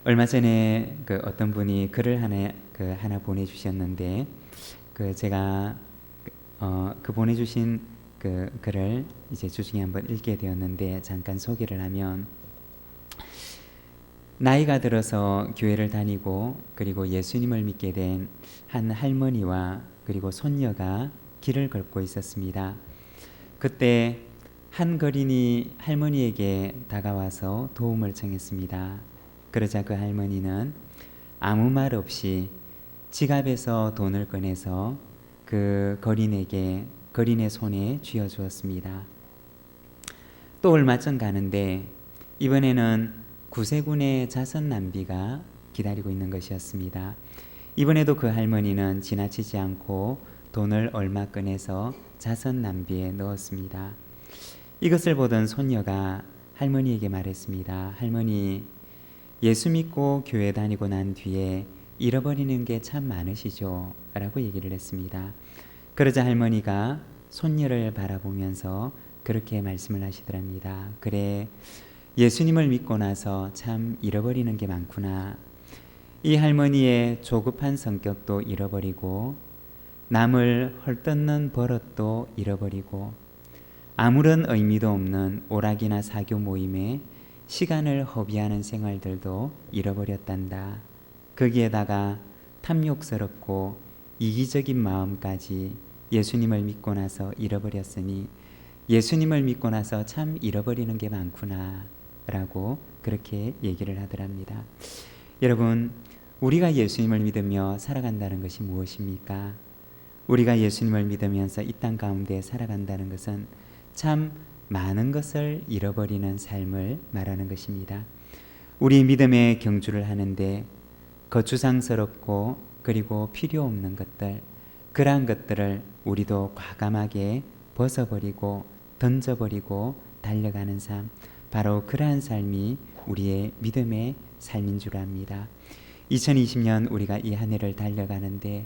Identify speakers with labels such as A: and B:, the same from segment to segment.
A: 얼마 전에 어떤 분이 글을 하나 보내주셨는데 제가 보내주신 글을 이제 주중에 한번 읽게 되었는데 잠깐 소개를 하면, 나이가 들어서 교회를 다니고 그리고 예수님을 믿게 된 한 할머니와 그리고 손녀가 길을 걷고 있었습니다. 그때 한 거린이 할머니에게 다가와서 도움을 청했습니다. 그러자 그 할머니는 아무 말 없이 지갑에서 돈을 꺼내서 그 거린의 손에 쥐어 주었습니다. 또 얼마 전 가는데 이번에는 구세군의 자선 낭비가 기다리고 있는 것이었습니다. 이번에도 그 할머니는 지나치지 않고 돈을 얼마 꺼내서 자선 낭비에 넣었습니다. 이것을 보던 손녀가 할머니에게 말했습니다. 할머니, 예수 믿고 교회 다니고 난 뒤에 잃어버리는 게 참 많으시죠? 라고 얘기를 했습니다. 그러자 할머니가 손녀를 바라보면서 그렇게 말씀을 하시더랍니다. 그래, 예수님을 믿고 나서 참 잃어버리는 게 많구나. 이 할머니의 조급한 성격도 잃어버리고, 남을 헐뜯는 버릇도 잃어버리고, 아무런 의미도 없는 오락이나 사교 모임에 시간을 허비하는 생활들도 잃어버렸단다. 거기에다가 탐욕스럽고 이기적인 마음까지 예수님을 믿고 나서 잃어버렸으니 예수님을 믿고 나서 참 잃어버리는 게 많구나 라고 그렇게 얘기를 하더랍니다. 여러분, 우리가 예수님을 믿으며 살아간다는 것이 무엇입니까? 우리가 예수님을 믿으면서 이 땅 가운데 살아간다는 것은 참 많은 것을 잃어버리는 삶을 말하는 것입니다. 우리 믿음의 경주를 하는데 거추장스럽고 그리고 필요 없는 것들, 그러한 것들을 우리도 과감하게 벗어버리고 던져버리고 달려가는 삶, 바로 그러한 삶이 우리의 믿음의 삶인 줄 압니다. 2020년 우리가 이 한 해를 달려가는데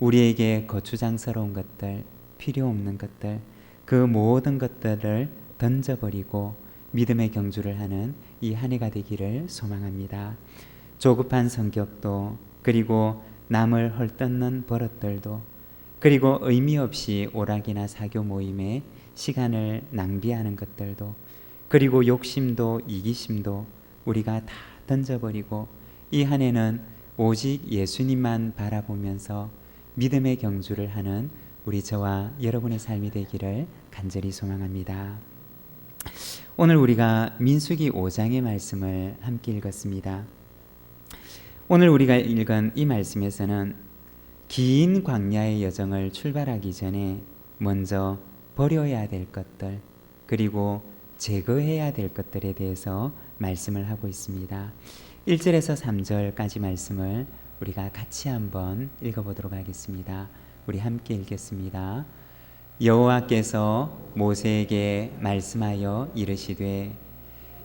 A: 우리에게 거추장스러운 것들, 필요 없는 것들, 그 모든 것들을 던져버리고 믿음의 경주를 하는 이 한 해가 되기를 소망합니다. 조급한 성격도, 그리고 남을 헐뜯는 버릇들도, 그리고 의미 없이 오락이나 사교 모임에 시간을 낭비하는 것들도, 그리고 욕심도 이기심도 우리가 다 던져버리고 이 한 해는 오직 예수님만 바라보면서 믿음의 경주를 하는 우리 저와 여러분의 삶이 되기를 간절히 소망합니다. 오늘 우리가 민수기 5장의 말씀을 함께 읽었습니다. 오늘 우리가 읽은 이 말씀에서는 긴 광야의 여정을 출발하기 전에 먼저 버려야 될 것들, 그리고 제거해야 될 것들에 대해서 말씀을 하고 있습니다. 1절에서 3절까지 말씀을 우리가 같이 한번 읽어보도록 하겠습니다. 우리 함께 읽겠습니다. 여호와께서 모세에게 말씀하여 이르시되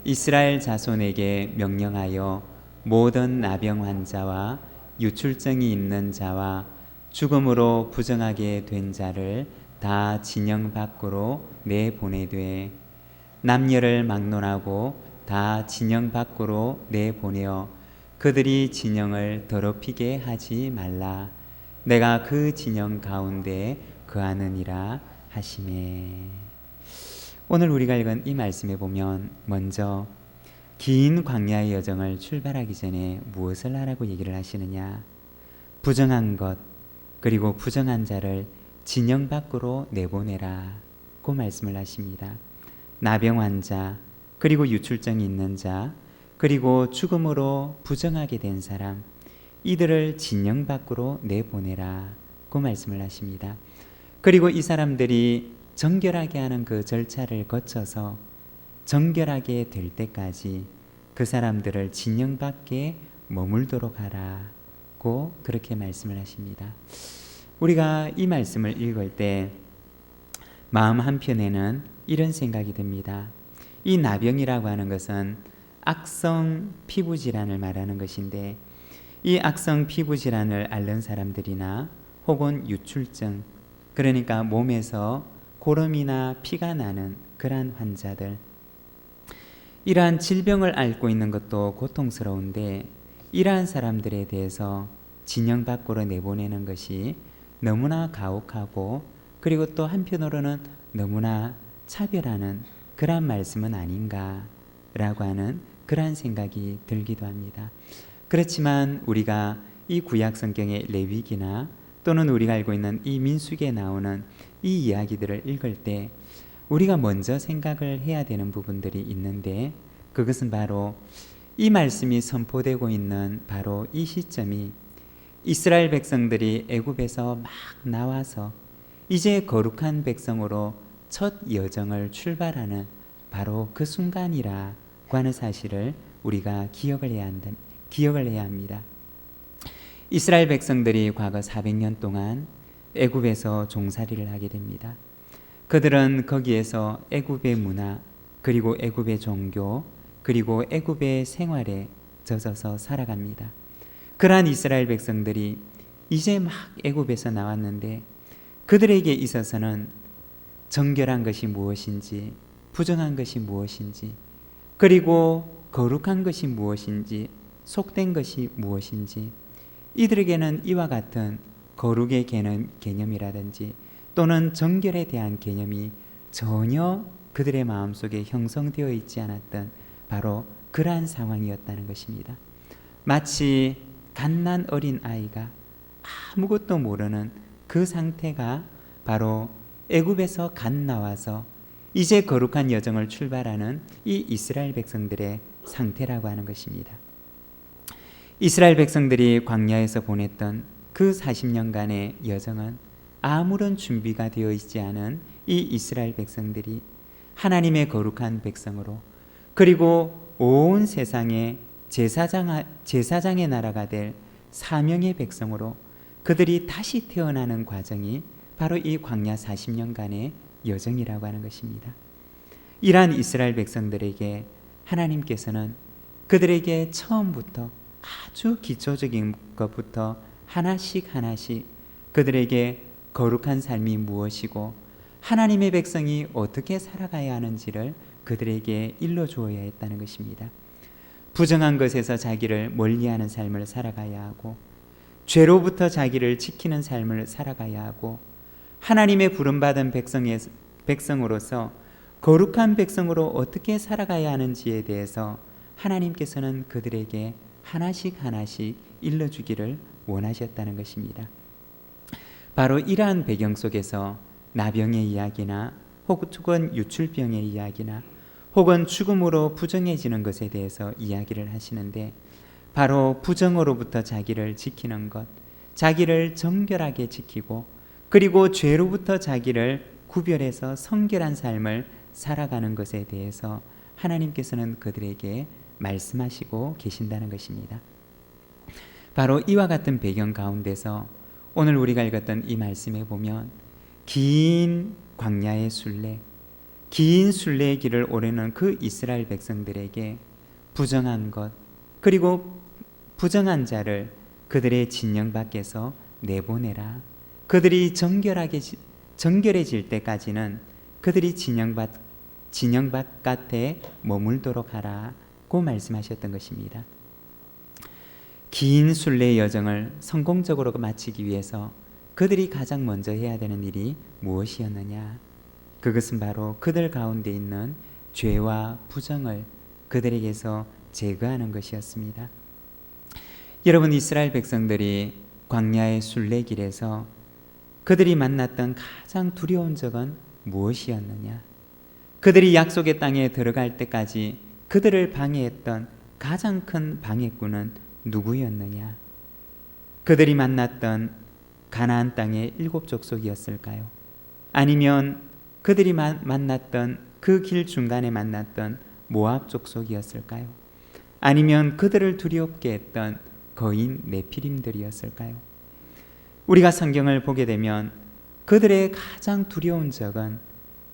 A: 이스라엘 자손에게 명령하여 모든 나병 환자와 유출증이 있는 자와 죽음으로 부정하게 된 자를 다 진영 밖으로 내보내되 남녀를 막론하고 다 진영 밖으로 내보내어 그들이 진영을 더럽히게 하지 말라. 내가 그 진영 가운데 거하느니라 하시매. 오늘 우리가 읽은 이 말씀에 보면 먼저 긴 광야의 여정을 출발하기 전에 무엇을 하라고 얘기를 하시느냐? 부정한 것, 그리고 부정한 자를 진영 밖으로 내보내라 고 말씀을 하십니다. 나병 환자, 그리고 유출증이 있는 자, 그리고 죽음으로 부정하게 된 사람, 이들을 진영 밖으로 내보내라 고 말씀을 하십니다. 그리고 이 사람들이 정결하게 하는 그 절차를 거쳐서 정결하게 될 때까지 그 사람들을 진영 밖에 머물도록 하라고 그렇게 말씀을 하십니다. 우리가 이 말씀을 읽을 때 마음 한편에는 이런 생각이 듭니다. 이 나병이라고 하는 것은 악성 피부질환을 말하는 것인데, 이 악성 피부질환을 앓는 사람들이나 혹은 유출증, 그러니까 몸에서 고름이나 피가 나는 그러한 환자들, 이러한 질병을 앓고 있는 것도 고통스러운데 이러한 사람들에 대해서 진영 밖으로 내보내는 것이 너무나 가혹하고 그리고 또 한편으로는 너무나 차별하는 그러한 말씀은 아닌가라고 하는 그러한 생각이 들기도 합니다. 그렇지만 우리가 이 구약 성경의 레위기나 또는 우리가 알고 있는 이 민수기에 나오는 이 이야기들을 읽을 때 우리가 먼저 생각을 해야 되는 부분들이 있는데, 그것은 바로 이 말씀이 선포되고 있는 바로 이 시점이 이스라엘 백성들이 애굽에서 막 나와서 이제 거룩한 백성으로 첫 여정을 출발하는 바로 그 순간이라고 하는 사실을 우리가 기억을 해야 합니다. 이스라엘 백성들이 과거 400년 동안 애굽에서 종살이를 하게 됩니다. 그들은 거기에서 애굽의 문화, 그리고 애굽의 종교, 그리고 애굽의 생활에 젖어서 살아갑니다. 그러한 이스라엘 백성들이 이제 막 애굽에서 나왔는데 그들에게 있어서는 정결한 것이 무엇인지, 부정한 것이 무엇인지, 그리고 거룩한 것이 무엇인지, 속된 것이 무엇인지, 이들에게는 이와 같은 거룩의 개념이라든지 또는 정결에 대한 개념이 전혀 그들의 마음속에 형성되어 있지 않았던 바로 그러한 상황이었다는 것입니다. 마치 갓난 어린 아이가 아무것도 모르는 그 상태가 바로 애굽에서 갓 나와서 이제 거룩한 여정을 출발하는 이 이스라엘 백성들의 상태라고 하는 것입니다. 이스라엘 백성들이 광야에서 보냈던 그 40년간의 여정은 아무런 준비가 되어 있지 않은 이 이스라엘 백성들이 하나님의 거룩한 백성으로, 그리고 온 세상에 제사장의 나라가 될 사명의 백성으로 그들이 다시 태어나는 과정이 바로 이 광야 40년간의 여정이라고 하는 것입니다. 이러한 이스라엘 백성들에게 하나님께서는 그들에게 처음부터 아주 기초적인 것부터 하나씩 그들에게 거룩한 삶이 무엇이고 하나님의 백성이 어떻게 살아가야 하는지를 그들에게 일러주어야 했다는 것입니다. 부정한 것에서 자기를 멀리하는 삶을 살아가야 하고, 죄로부터 자기를 지키는 삶을 살아가야 하고, 하나님의 부름받은 백성으로서 거룩한 백성으로 어떻게 살아가야 하는지에 대해서 하나님께서는 그들에게 하나씩 일러주기를 원하셨다는 것입니다. 바로 이러한 배경 속에서 나병의 이야기나 혹은 유출병의 이야기나 혹은 죽음으로 부정해지는 것에 대해서 이야기를 하시는데, 바로 부정으로부터 자기를 지키는 것, 자기를 정결하게 지키고 그리고 죄로부터 자기를 구별해서 성결한 삶을 살아가는 것에 대해서 하나님께서는 그들에게 말씀하시고 계신다는 것입니다. 바로 이와 같은 배경 가운데서 오늘 우리가 읽었던 이 말씀에 보면 긴 광야의 순례, 긴 순례의 길을 오르는 그 이스라엘 백성들에게 부정한 것, 그리고 부정한 자를 그들의 진영 밖에서 내보내라. 그들이 정결해질 때까지는 그들이 진영 바깥에 머물도록 하라고 말씀하셨던 것입니다. 긴 순례의 여정을 성공적으로 마치기 위해서 그들이 가장 먼저 해야 되는 일이 무엇이었느냐? 그것은 바로 그들 가운데 있는 죄와 부정을 그들에게서 제거하는 것이었습니다. 여러분, 이스라엘 백성들이 광야의 순례길에서 그들이 만났던 가장 두려운 적은 무엇이었느냐? 그들이 약속의 땅에 들어갈 때까지 그들을 방해했던 가장 큰 방해꾼은 누구였느냐? 그들이 만났던 가나안 땅의 7 족속이었을까요? 아니면 그들이 만났던 그 길 중간에 만났던 모압 족속이었을까요? 아니면 그들을 두렵게 했던 거인 네피림들이었을까요? 우리가 성경을 보게 되면 그들의 가장 두려운 적은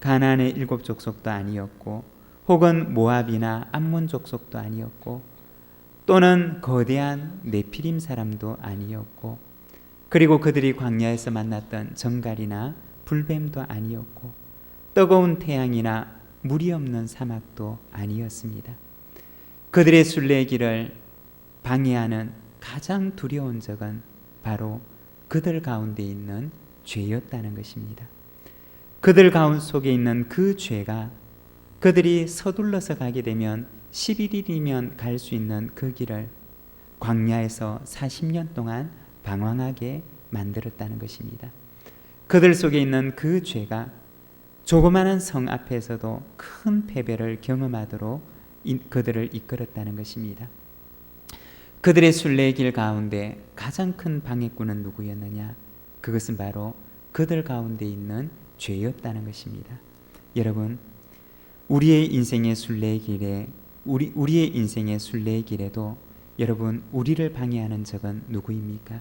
A: 가나안의 7 족속도 아니었고, 혹은 모압이나 암몬 족속도 아니었고, 또는 거대한 네피림 사람도 아니었고, 그리고 그들이 광야에서 만났던 정갈이나 불뱀도 아니었고, 뜨거운 태양이나 물이 없는 사막도 아니었습니다. 그들의 순례의 길을 방해하는 가장 두려운 적은 바로 그들 가운데 있는 죄였다는 것입니다. 그들 가운데 속에 있는 그 죄가 그들이 서둘러서 가게 되면 11일이면 갈 수 있는 그 길을 광야에서 40년 동안 방황하게 만들었다는 것입니다. 그들 속에 있는 그 죄가 조그마한 성 앞에서도 큰 패배를 경험하도록 그들을 이끌었다는 것입니다. 그들의 순례의 길 가운데 가장 큰 방해꾼은 누구였느냐? 그것은 바로 그들 가운데 있는 죄였다는 것입니다. 여러분, 우리의 인생의 순례의 길에 우리의 인생의 순례의 길에도 여러분, 우리를 방해하는 적은 누구입니까?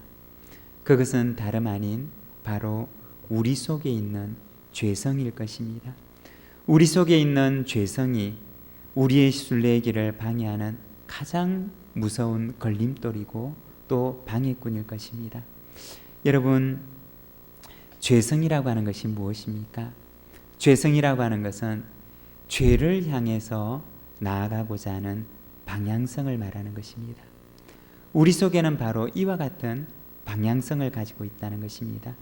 A: 그것은 다름 아닌 바로 우리 속에 있는 죄성일 것입니다. 우리 속에 있는 죄성이 우리의 순례의 길을 방해하는 가장 무서운 걸림돌이고 또 방해꾼일 것입니다. 여러분, 죄성이라고 하는 것이 무엇입니까? 죄성이라고 하는 것은 죄를 향해서 나아가고자 하는 방향성을 말하는 것입니다. 우리 속에는 바로 이와 같은 방향성을 가지고 있다는 것입니다.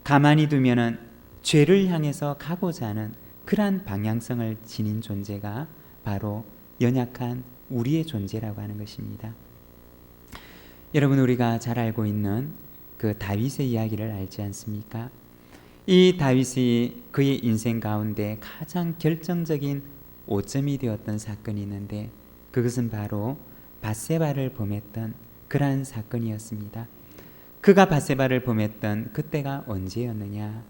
A: 가만히 두면은 죄를 향해서 가고자 하는 그러한 방향성을 지닌 존재가 바로 연약한 우리의 존재라고 하는 것입니다. 여러분, 우리가 잘 알고 있는 그 다윗의 이야기를 알지 않습니까? 이 다윗이 그의 인생 가운데 가장 결정적인 오점이 되었던 사건이 있는데 그것은 바로 밧세바를 범했던 그러한 사건이었습니다. 그가 밧세바를 범했던 그때가 언제였느냐?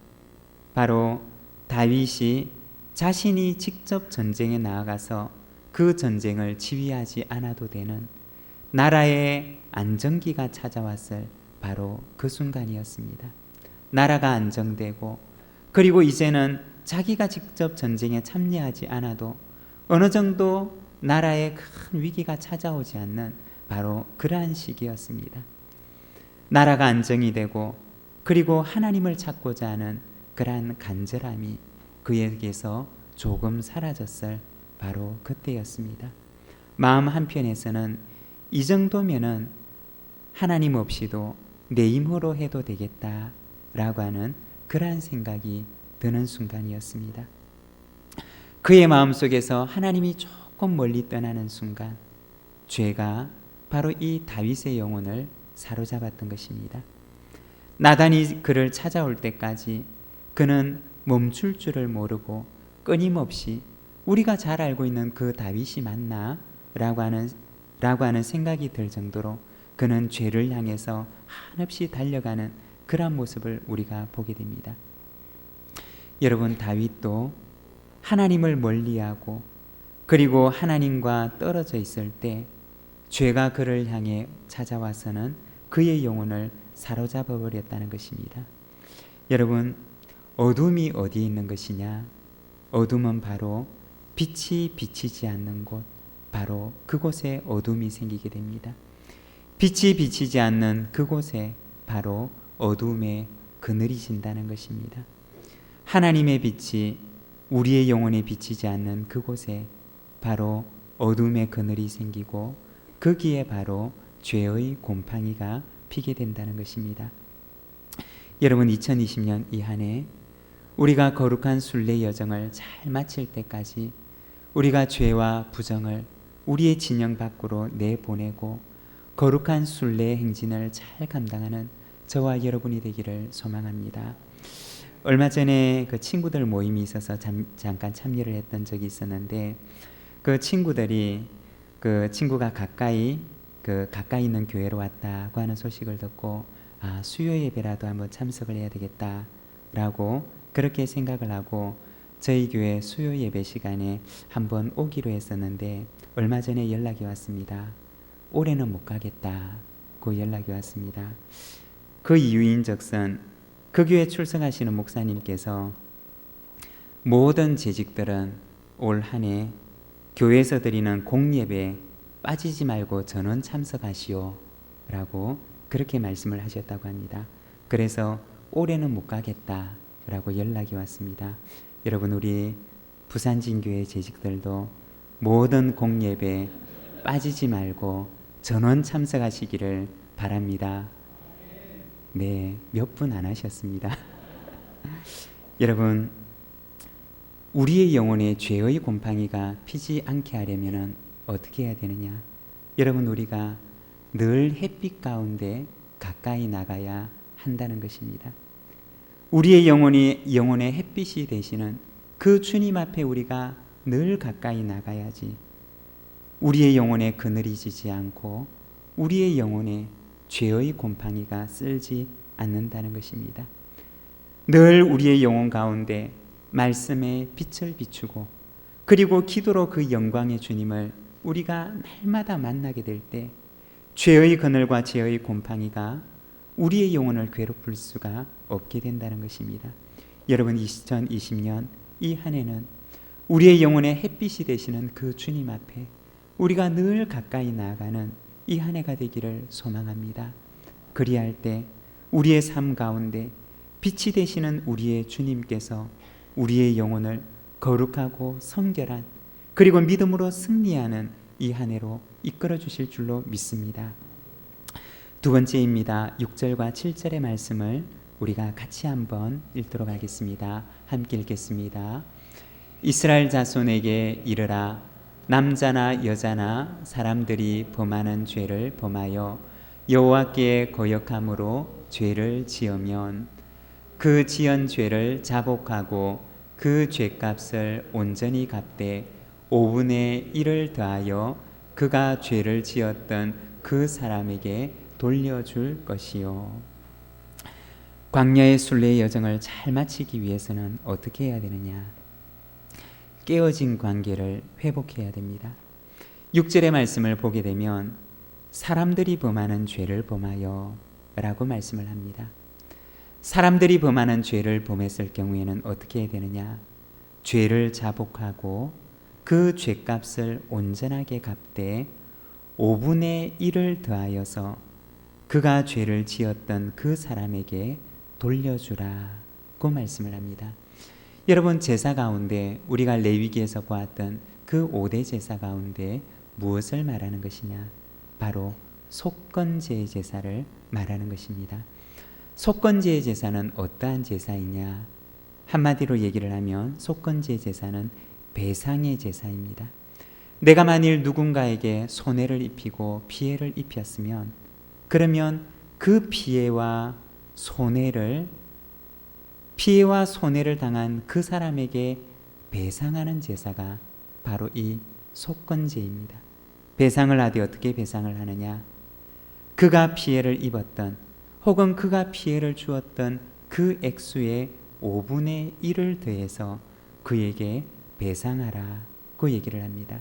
A: 바로 다윗이 자신이 직접 전쟁에 나아가서 그 전쟁을 지휘하지 않아도 되는 나라의 안정기가 찾아왔을 바로 그 순간이었습니다. 나라가 안정되고 그리고 이제는 자기가 직접 전쟁에 참여하지 않아도 어느 정도 나라에 큰 위기가 찾아오지 않는 바로 그러한 시기였습니다. 나라가 안정이 되고 그리고 하나님을 찾고자 하는 그러한 간절함이 그에게서 조금 사라졌을 바로 그때였습니다. 마음 한편에서는 이 정도면은 하나님 없이도 내 힘으로 해도 되겠다라고 하는 그러한 생각이 드는 순간이었습니다. 그의 마음속에서 하나님이 조금 멀리 떠나는 순간 죄가 바로 이 다윗의 영혼을 사로잡았던 것입니다. 나단이 그를 찾아올 때까지 그는 멈출 줄을 모르고 끊임없이 우리가 잘 알고 있는 그 다윗이 맞나? 라고 하는 생각이 들 정도로 그는 죄를 향해서 한없이 달려가는 그런 모습을 우리가 보게 됩니다. 여러분, 다윗도 하나님을 멀리하고 그리고 하나님과 떨어져 있을 때 죄가 그를 향해 찾아와서는 그의 영혼을 사로잡아 버렸다는 것입니다. 여러분, 어둠이 어디에 있는 것이냐? 어둠은 바로 빛이 비치지 않는 곳, 바로 그곳에 어둠이 생기게 됩니다. 빛이 비치지 않는 그곳에 바로 어둠의 그늘이 진다는 것입니다. 하나님의 빛이 우리의 영혼에 비치지 않는 그곳에 바로 어둠의 그늘이 생기고 거기에 바로 죄의 곰팡이가 피게 된다는 것입니다. 여러분, 2020년 이 한 해 우리가 거룩한 순례 여정을 잘 마칠 때까지 우리가 죄와 부정을 우리의 진영 밖으로 내보내고 거룩한 순례 행진을 잘 감당하는 저와 여러분이 되기를 소망합니다. 얼마 전에 그 친구들 모임이 있어서 잠깐 참여를 했던 적이 있었는데 그 친구들이 그 친구가 가까이 있는 교회로 왔다고 하는 소식을 듣고 수요 예배라도 한번 참석을 해야 되겠다라고 그렇게 생각을 하고 저희 교회 수요 예배 시간에 한번 오기로 했었는데 얼마 전에 연락이 왔습니다. 올해는 못 가겠다고 연락이 왔습니다. 그 이유인즉슨 그 교회 출석하시는 목사님께서 모든 재직들은 올 한 해 교회에서 드리는 공예배에 빠지지 말고 전원 참석하시오 라고 그렇게 말씀을 하셨다고 합니다. 그래서 올해는 못 가겠다 라고 연락이 왔습니다. 여러분, 우리 부산진교회 재직들도 모든 공예배에 빠지지 말고 전원 참석하시기를 바랍니다. 네, 몇 분 안 하셨습니다. 여러분, 우리의 영혼에 죄의 곰팡이가 피지 않게 하려면 어떻게 해야 되느냐? 여러분, 우리가 늘 햇빛 가운데 가까이 나가야 한다는 것입니다. 우리의 영혼의 햇빛이 되시는 그 주님 앞에 우리가 늘 가까이 나가야지 우리의 영혼에 그늘이 지지 않고 우리의 영혼에 죄의 곰팡이가 쓸지 않는다는 것입니다. 늘 우리의 영혼 가운데 말씀의 빛을 비추고 그리고 기도로 그 영광의 주님을 우리가 날마다 만나게 될 때 죄의 그늘과 죄의 곰팡이가 우리의 영혼을 괴롭힐 수가 없게 된다는 것입니다. 여러분, 2020년 이 한 해는 우리의 영혼의 햇빛이 되시는 그 주님 앞에 우리가 늘 가까이 나아가는 이 한 해가 되기를 소망합니다. 그리할 때 우리의 삶 가운데 빛이 되시는 우리의 주님께서 우리의 영혼을 거룩하고 성결한 그리고 믿음으로 승리하는 이 한 해로 이끌어 주실 줄로 믿습니다. 두 번째입니다. 6절과 7절의 말씀을 우리가 같이 한번 읽도록 하겠습니다. 함께 읽겠습니다. 이스라엘 자손에게 이르라. 남자나 여자나 사람들이 범하는 죄를 범하여 여호와께 거역함으로 죄를 지으면 그 지은 죄를 자복하고 그 죄값을 온전히 갚되 5분의 1을 더하여 그가 죄를 지었던 그 사람에게 돌려줄 것이요. 광야의 순례의 여정을 잘 마치기 위해서는 어떻게 해야 되느냐? 깨어진 관계를 회복해야 됩니다. 6절의 말씀을 보게 되면 사람들이 범하는 죄를 범하여 라고 말씀을 합니다. 사람들이 범하는 죄를 범했을 경우에는 어떻게 해야 되느냐? 죄를 자복하고 그 죄값을 온전하게 갚되 5분의 1을 더하여서 그가 죄를 지었던 그 사람에게 돌려주라고 말씀을 합니다. 여러분, 제사 가운데 우리가 레위기에서 보았던 그 5대 제사 가운데 무엇을 말하는 것이냐? 바로 속건제의 제사를 말하는 것입니다. 속건제의 제사는 어떠한 제사이냐? 한마디로 얘기를 하면 속건제의 제사는 배상의 제사입니다. 내가 만일 누군가에게 손해를 입히고 피해를 입혔으면 그러면 그 피해와 손해를 당한 그 사람에게 배상하는 제사가 바로 이 속건제입니다. 배상을 하되 어떻게 배상을 하느냐? 그가 피해를 입었던 혹은 그가 피해를 주었던 그 액수의 5분의 1을 더해서 그에게 배상하라고 얘기를 합니다.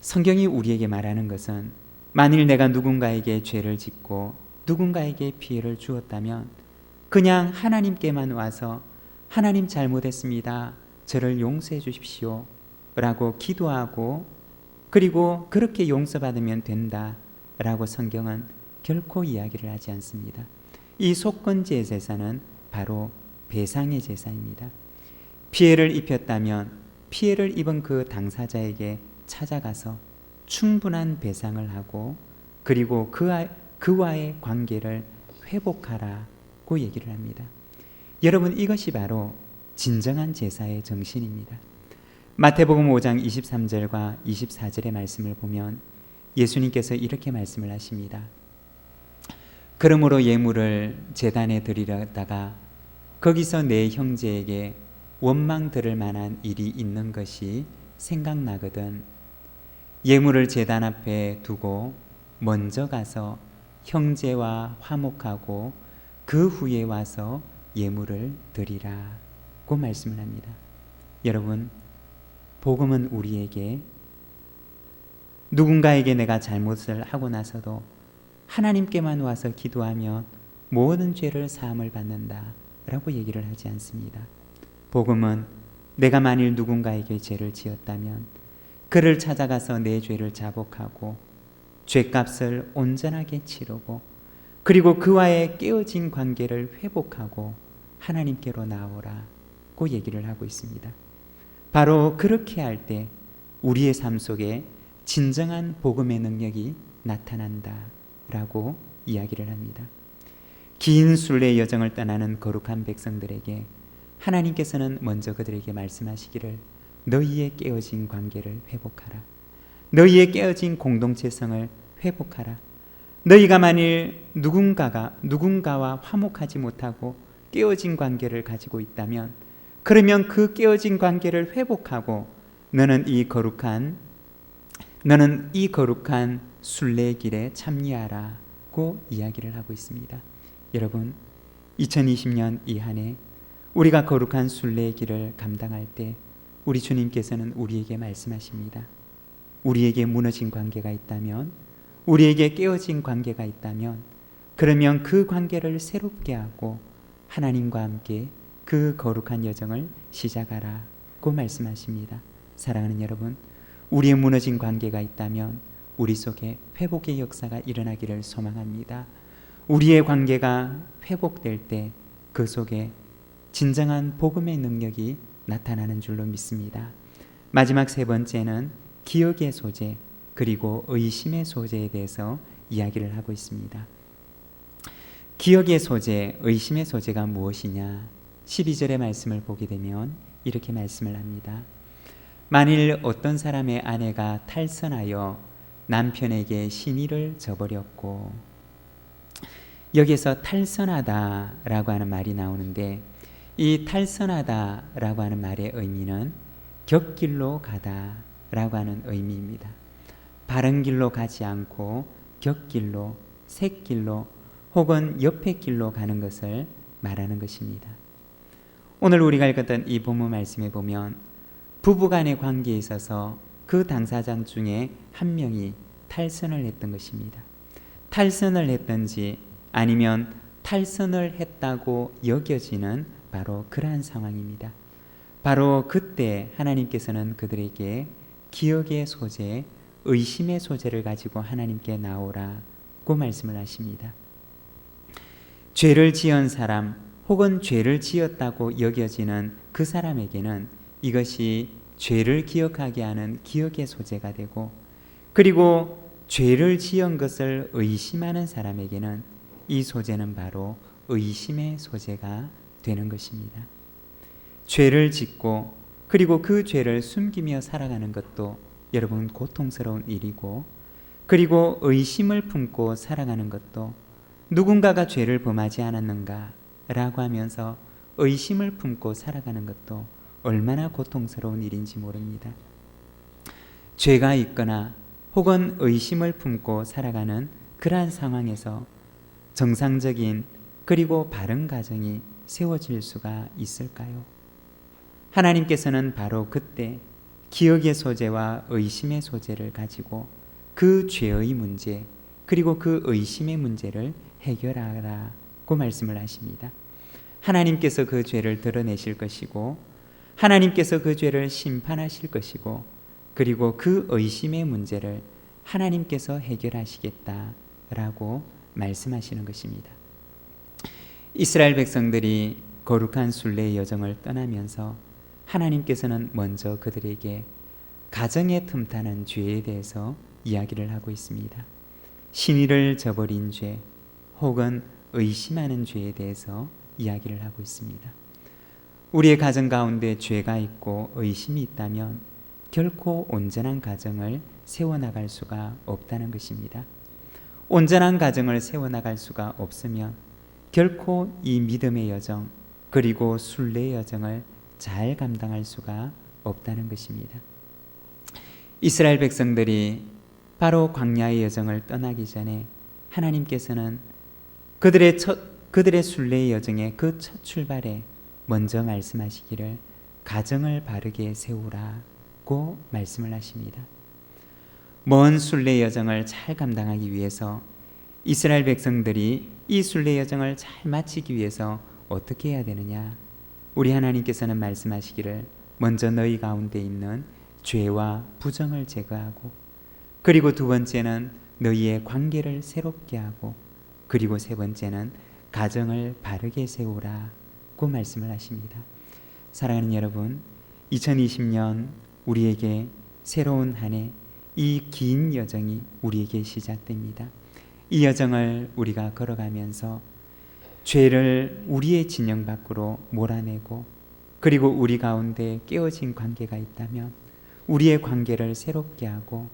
A: 성경이 우리에게 말하는 것은 만일 내가 누군가에게 죄를 짓고 누군가에게 피해를 주었다면 그냥 하나님께만 와서 하나님 잘못했습니다. 저를 용서해 주십시오 라고 기도하고 그리고 그렇게 용서받으면 된다 라고 성경은 결코 이야기를 하지 않습니다. 이 속건제 제사는 바로 배상의 제사입니다. 피해를 입혔다면 피해를 입은 그 당사자에게 찾아가서 충분한 배상을 하고 그리고 그와의 관계를 회복하라고 얘기를 합니다. 여러분, 이것이 바로 진정한 제사의 정신입니다. 마태복음 5장 23절과 24절의 말씀을 보면 예수님께서 이렇게 말씀을 하십니다. 그러므로 예물을 제단에 드리려다가 거기서 내 형제에게 원망 들을 만한 일이 있는 것이 생각나거든 예물을 제단 앞에 두고 먼저 가서 형제와 화목하고 그 후에 와서 예물을 드리라고 말씀을 합니다. 여러분, 복음은 우리에게 누군가에게 내가 잘못을 하고 나서도 하나님께만 와서 기도하면 모든 죄를 사함을 받는다 라고 얘기를 하지 않습니다. 복음은 내가 만일 누군가에게 죄를 지었다면 그를 찾아가서 내 죄를 자복하고 죄값을 온전하게 치르고 그리고 그와의 깨어진 관계를 회복하고 하나님께로 나오라고 얘기를 하고 있습니다. 바로 그렇게 할 때 우리의 삶 속에 진정한 복음의 능력이 나타난다라고 이야기를 합니다. 긴 순례의 여정을 떠나는 거룩한 백성들에게 하나님께서는 먼저 그들에게 말씀하시기를 너희의 깨어진 관계를 회복하라. 너희의 깨어진 공동체성을 회복하라. 너희가 만일 누군가와 화목하지 못하고 깨어진 관계를 가지고 있다면 그러면 그 깨어진 관계를 회복하고 너는 이 거룩한 순례의 길에 참여하라고 이야기를 하고 있습니다. 여러분, 2020년 이 한 해 우리가 거룩한 순례의 길을 감당할 때 우리 주님께서는 우리에게 말씀하십니다. 우리에게 무너진 관계가 있다면, 우리에게 깨어진 관계가 있다면 그러면 그 관계를 새롭게 하고 하나님과 함께 그 거룩한 여정을 시작하라고 말씀하십니다. 사랑하는 여러분, 우리의 무너진 관계가 있다면 우리 속에 회복의 역사가 일어나기를 소망합니다. 우리의 관계가 회복될 때 그 속에 진정한 복음의 능력이 나타나는 줄로 믿습니다. 마지막 세 번째는 기억의 소재 그리고 의심의 소재에 대해서 이야기를 하고 있습니다. 기억의 소재, 의심의 소재가 무엇이냐? 12절의 말씀을 보게 되면 이렇게 말씀을 합니다. 만일 어떤 사람의 아내가 탈선하여 남편에게 신의를 저버렸고, 여기서 탈선하다라고 하는 말이 나오는데 이 탈선하다라고 하는 말의 의미는 곁길로 가다라고 하는 의미입니다. 바른 길로 가지 않고 곁길로, 샛길로 혹은 옆에 길로 가는 것을 말하는 것입니다. 오늘 우리가 읽었던 이 본문 말씀에 보면 부부간의 관계에 있어서 그 당사자 중에 한 명이 탈선을 했던 것입니다. 탈선을 했든지 아니면 탈선을 했다고 여겨지는 바로 그러한 상황입니다. 바로 그때 하나님께서는 그들에게 기억의 소재, 의심의 소재를 가지고 하나님께 나오라고 말씀을 하십니다. 죄를 지은 사람 혹은 죄를 지었다고 여겨지는 그 사람에게는 이것이 죄를 기억하게 하는 기억의 소재가 되고, 그리고 죄를 지은 것을 의심하는 사람에게는 이 소재는 바로 의심의 소재가 되는 것입니다. 죄를 짓고 그리고 그 죄를 숨기며 살아가는 것도 여러분 고통스러운 일이고, 그리고 의심을 품고 살아가는 것도 누군가가 죄를 범하지 않았는가 라고 하면서 의심을 품고 살아가는 것도 얼마나 고통스러운 일인지 모릅니다. 죄가 있거나 혹은 의심을 품고 살아가는 그러한 상황에서 정상적인 그리고 바른 가정이 세워질 수가 있을까요? 하나님께서는 바로 그때 기억의 소재와 의심의 소재를 가지고 그 죄의 문제 그리고 그 의심의 문제를 해결하라고 말씀을 하십니다. 하나님께서 그 죄를 드러내실 것이고 하나님께서 그 죄를 심판하실 것이고, 그리고 그 의심의 문제를 하나님께서 해결하시겠다라고 말씀하시는 것입니다. 이스라엘 백성들이 거룩한 순례의 여정을 떠나면서 하나님께서는 먼저 그들에게 가정에 틈타는 죄에 대해서 이야기를 하고 있습니다. 신의를 저버린 죄 혹은 의심하는 죄에 대해서 이야기를 하고 있습니다. 우리의 가정 가운데 죄가 있고 의심이 있다면 결코 온전한 가정을 세워나갈 수가 없다는 것입니다. 온전한 가정을 세워나갈 수가 없으면 결코 이 믿음의 여정 그리고 순례의 여정을 잘 감당할 수가 없다는 것입니다. 이스라엘 백성들이 바로 광야의 여정을 떠나기 전에 하나님께서는 그들의 순례의 여정의 그 첫 출발에 먼저 말씀하시기를 가정을 바르게 세우라고 말씀을 하십니다. 먼 순례 여정을 잘 감당하기 위해서 이스라엘 백성들이 이 순례 여정을 잘 마치기 위해서 어떻게 해야 되느냐? 우리 하나님께서는 말씀하시기를 먼저 너희 가운데 있는 죄와 부정을 제거하고, 그리고 두 번째는 너희의 관계를 새롭게 하고, 그리고 세 번째는 가정을 바르게 세우라고 말씀을 하십니다. 사랑하는 여러분, 2020년 우리에게 새로운 한 해, 이 긴 여정이 우리에게 시작됩니다. 이 여정을 우리가 걸어가면서 죄를 우리의 진영 밖으로 몰아내고, 그리고 우리 가운데 깨어진 관계가 있다면 우리의 관계를 새롭게 하고,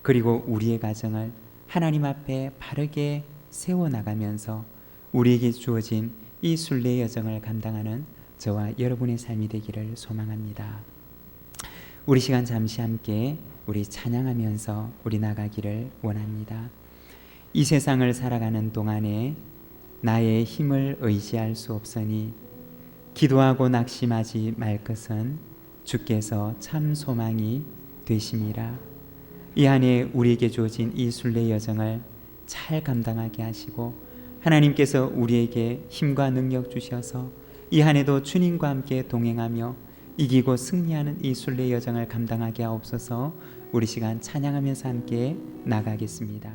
A: 그리고 우리의 가정을 하나님 앞에 바르게 세워나가면서 우리에게 주어진 이 순례의 여정을 감당하는 저와 여러분의 삶이 되기를 소망합니다. 우리 시간 잠시 함께 우리 찬양하면서 우리 나가기를 원합니다. 이 세상을 살아가는 동안에 나의 힘을 의지할 수 없으니 기도하고 낙심하지 말 것은 주께서 참 소망이 되심이라. 이 안에 우리에게 주어진 이 순례 여정을 잘 감당하게 하시고, 하나님께서 우리에게 힘과 능력 주셔서 이 한해도 주님과 함께 동행하며 이기고 승리하는 이 순례 여정을 감당하게 하옵소서. 우리 시간 찬양하면서 함께 나가겠습니다.